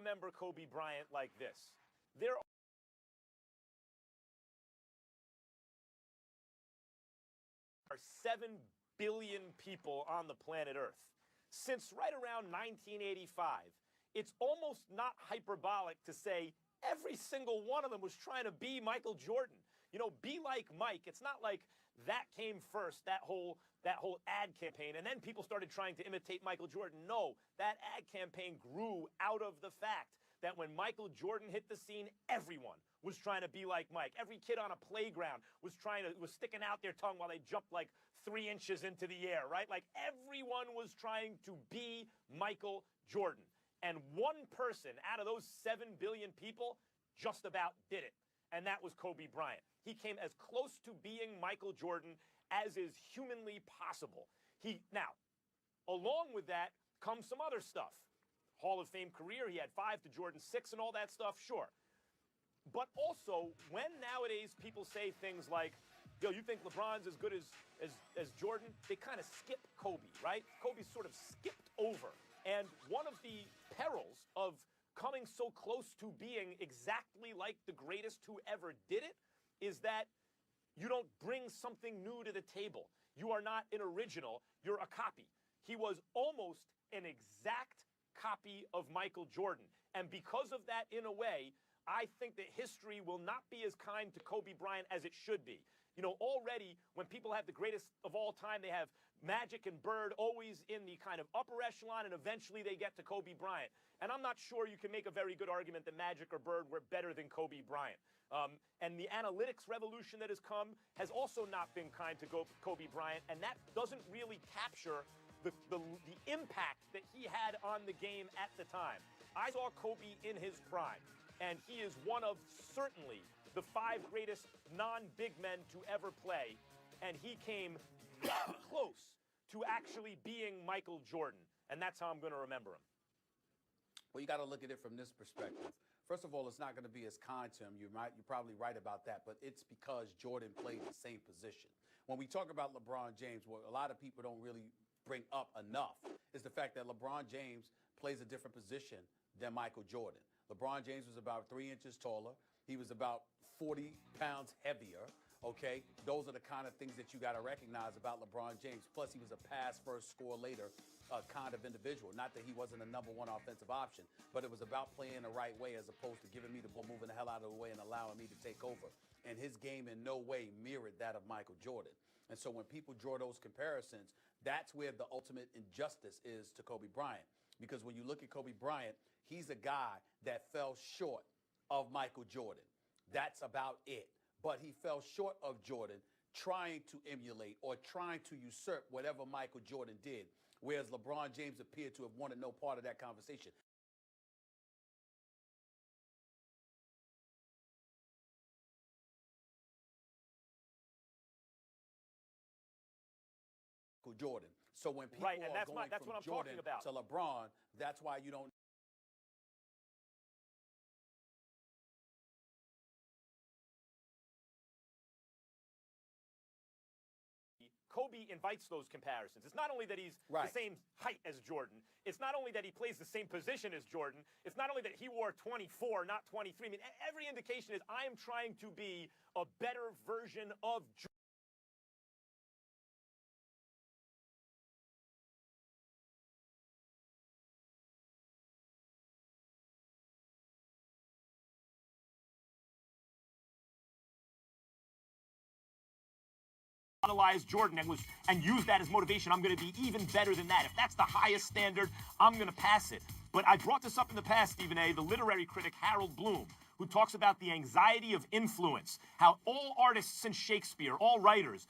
remember Kobe Bryant like this. There are 7 billion people on the planet Earth. Since right around 1985, it's almost not hyperbolic to say every single one of them was trying to be Michael Jordan. You know, be like Mike. It's not like that came first, that whole ad campaign, and then people started trying to imitate Michael Jordan. No, that ad campaign grew out of the fact that when Michael Jordan hit the scene, everyone was trying to be like Mike. Every kid on a playground was sticking out their tongue while they jumped like 3 inches into the air, right? Like everyone was trying to be Michael Jordan. And one person out of those 7 billion people just about did it. And that was Kobe Bryant. He came as close to being Michael Jordan as is humanly possible. Now, along with that comes some other stuff. Hall of Fame career, he had 5 to Jordan's 6 and all that stuff, sure. But also, when nowadays people say things like, yo, you think LeBron's as good as Jordan? They kind of skip Kobe, right? Kobe sort of skipped over. And one of the perils of coming so close to being exactly like the greatest who ever did it is that you don't bring something new to the table. You are not an original, you're a copy. He was almost an exact copy of Michael Jordan. And because of that, in a way, I think that history will not be as kind to Kobe Bryant as it should be. You know, already when people have the greatest of all time, they have Magic and Bird always in the kind of upper echelon, and eventually they get to Kobe Bryant. And I'm not sure you can make a very good argument that Magic or Bird were better than Kobe Bryant. And the analytics revolution that has come has also not been kind to Kobe Bryant, and that doesn't really capture the impact that he had on the game at the time. I saw Kobe in his prime, and he is one of certainly the 5 greatest non-big men to ever play, and he came close to actually being Michael Jordan, and that's how I'm going to remember him. Well, you got to look at it from this perspective. First of all, it's not going to be as kind to him. You're probably right about that, but it's because Jordan played the same position. When we talk about LeBron James, what a lot of people don't really bring up enough is the fact that LeBron James plays a different position than Michael Jordan. LeBron James was about 3 inches taller. He was about 40 pounds heavier. Okay, those are the kind of things that you got to recognize about LeBron James. Plus, he was a pass first, score later kind of individual. Not that he wasn't a #1 offensive option, but it was about playing the right way as opposed to giving me the ball, moving the hell out of the way, and allowing me to take over. And his game in no way mirrored that of Michael Jordan. And so when people draw those comparisons, that's where the ultimate injustice is to Kobe Bryant. Because when you look at Kobe Bryant, he's a guy that fell short of Michael Jordan. That's about it. But he fell short of Jordan trying to emulate or trying to usurp whatever Michael Jordan did, whereas LeBron James appeared to have wanted no part of that conversation. Jordan. So when people right, and are going that's from what I'm Jordan talking about. to LeBron, that's why you don't Kobe invites those comparisons. It's not only that he's right. the same height as Jordan. It's not only that he plays the same position as Jordan. It's not only that he wore 24, not 23. I mean, every indication is I am trying to be a better version of Jordan. Analyze Jordan and use that as motivation. I'm going to be even better than that. If that's the highest standard, I'm going to pass it. But I brought this up in the past, Stephen A., the literary critic Harold Bloom, who talks about the anxiety of influence, how all artists since Shakespeare, all writers,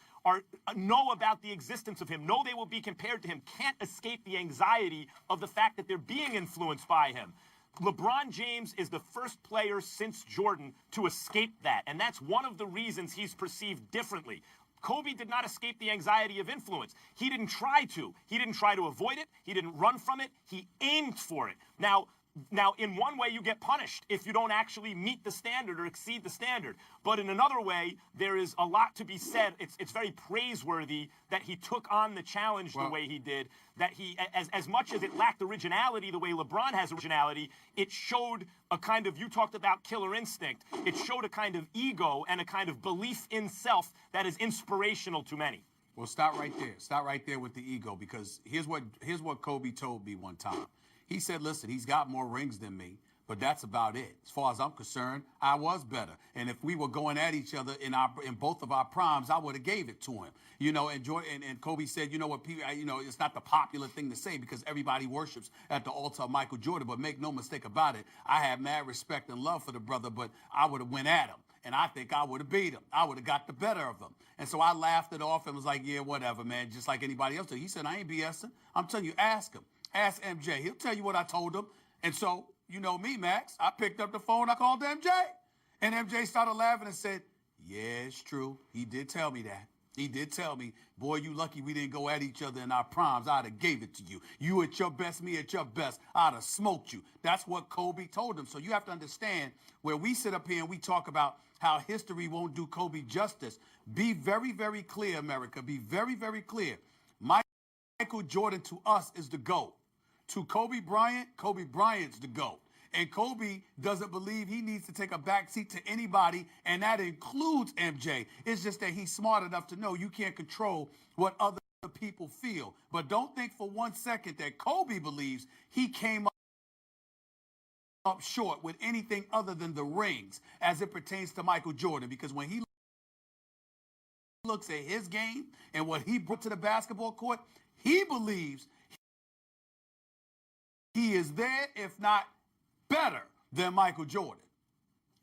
know about the existence of him, know they will be compared to him, can't escape the anxiety of the fact that they're being influenced by him. LeBron James is the first player since Jordan to escape that, and that's one of the reasons he's perceived differently. Kobe did not escape the anxiety of influence. He didn't try to. He didn't try to avoid it. He didn't run from it. He aimed for it. Now, Now, in one way, you get punished if you don't actually meet the standard or exceed the standard. But in another way, there is a lot to be said. It's very praiseworthy that he took on the challenge the way he did, that he, as much as it lacked originality the way LeBron has originality, it showed a kind of, you talked about killer instinct, it showed a kind of ego and a kind of belief in self that is inspirational to many. Well, stop right there. Stop right there with the ego, because here's what Kobe told me one time. He said, listen, he's got more rings than me, but that's about it. As far as I'm concerned, I was better. And if we were going at each other in both of our primes, I would have gave it to him. You know, and Kobe said, you know what, people, you know, it's not the popular thing to say because everybody worships at the altar of Michael Jordan, but make no mistake about it, I have mad respect and love for the brother, but I would have went at him. And I think I would have beat him. I would have got the better of him. And so I laughed it off and was like, yeah, whatever, man, just like anybody else did. He said, I ain't BSing. I'm telling you, ask him. Ask MJ. He'll tell you what I told him. And so, you know me, Max, I picked up the phone, I called MJ. And MJ started laughing and said, yeah, it's true. He did tell me that. He did tell me, boy, you lucky we didn't go at each other in our primes. I'd have gave it to you. You at your best, me at your best. I'd have smoked you. That's what Kobe told him. So you have to understand, where we sit up here and we talk about how history won't do Kobe justice. Be very, very clear, America. Be very, very clear. Michael Jordan to us is the GOAT. To Kobe Bryant's the GOAT. And Kobe doesn't believe he needs to take a backseat to anybody, and that includes MJ. It's just that he's smart enough to know you can't control what other people feel. But don't think for 1 second that Kobe believes he came up short with anything other than the rings as it pertains to Michael Jordan, because when he looks at his game and what he brought to the basketball court, he believes he is there, if not better than Michael Jordan.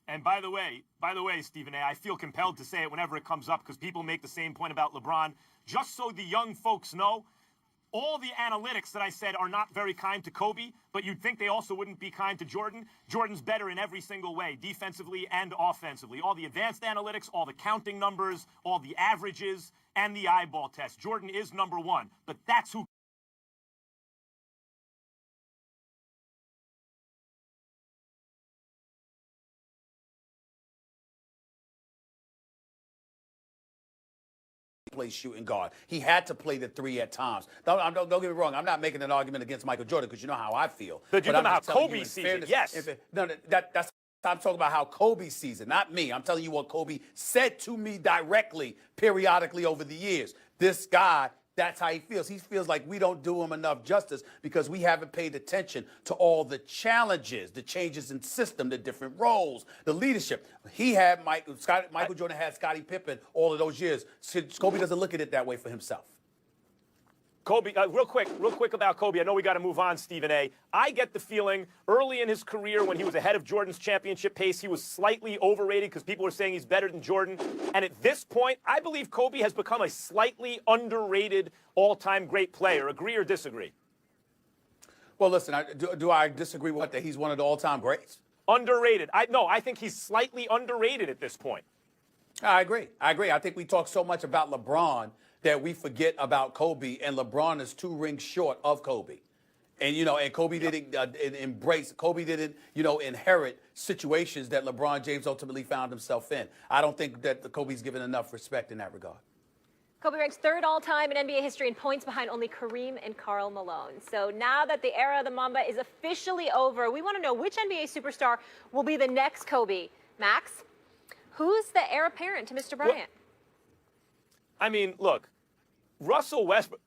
And by the way, Stephen A., I feel compelled to say it whenever it comes up because people make the same point about LeBron. Just so the young folks know, all the analytics that I said are not very kind to Kobe, but you'd think they also wouldn't be kind to Jordan. Jordan's better in every single way, defensively and offensively. All the advanced analytics, all the counting numbers, all the averages, and the eyeball test. Jordan is number one, but that's who play shooting guard. He had to play the three at times. Don't get me wrong. I'm not making an argument against Michael Jordan because you know how I feel. But you're talking about how Kobe sees it. Yes. That's I'm talking about how Kobe sees it, not me. I'm telling you what Kobe said to me directly, periodically over the years. This guy, that's how he feels. He feels like we don't do him enough justice because we haven't paid attention to all the challenges, the changes in system, the different roles, the leadership. He had Michael Jordan had Scottie Pippen all of those years. Kobe doesn't look at it that way for himself. Kobe, real quick about Kobe. I know we got to move on, Stephen A. I get the feeling early in his career when he was ahead of Jordan's championship pace, he was slightly overrated because people were saying he's better than Jordan. And at this point, I believe Kobe has become a slightly underrated all-time great player. Agree or disagree? Well, listen, do I disagree with that he's one of the all-time greats? Underrated. I think he's slightly underrated at this point. I agree. I think we talk so much about LeBron that we forget about Kobe, and LeBron is 2 rings short of Kobe. And, and Kobe didn't Kobe didn't, inherit situations that LeBron James ultimately found himself in. I don't think that Kobe's given enough respect in that regard. Kobe ranks 3rd all-time in NBA history in points behind only Kareem and Karl Malone. So now that the era of the Mamba is officially over, we want to know which NBA superstar will be the next Kobe. Max, who's the heir apparent to Mr. Bryant? I mean, look, Russell Westbrook.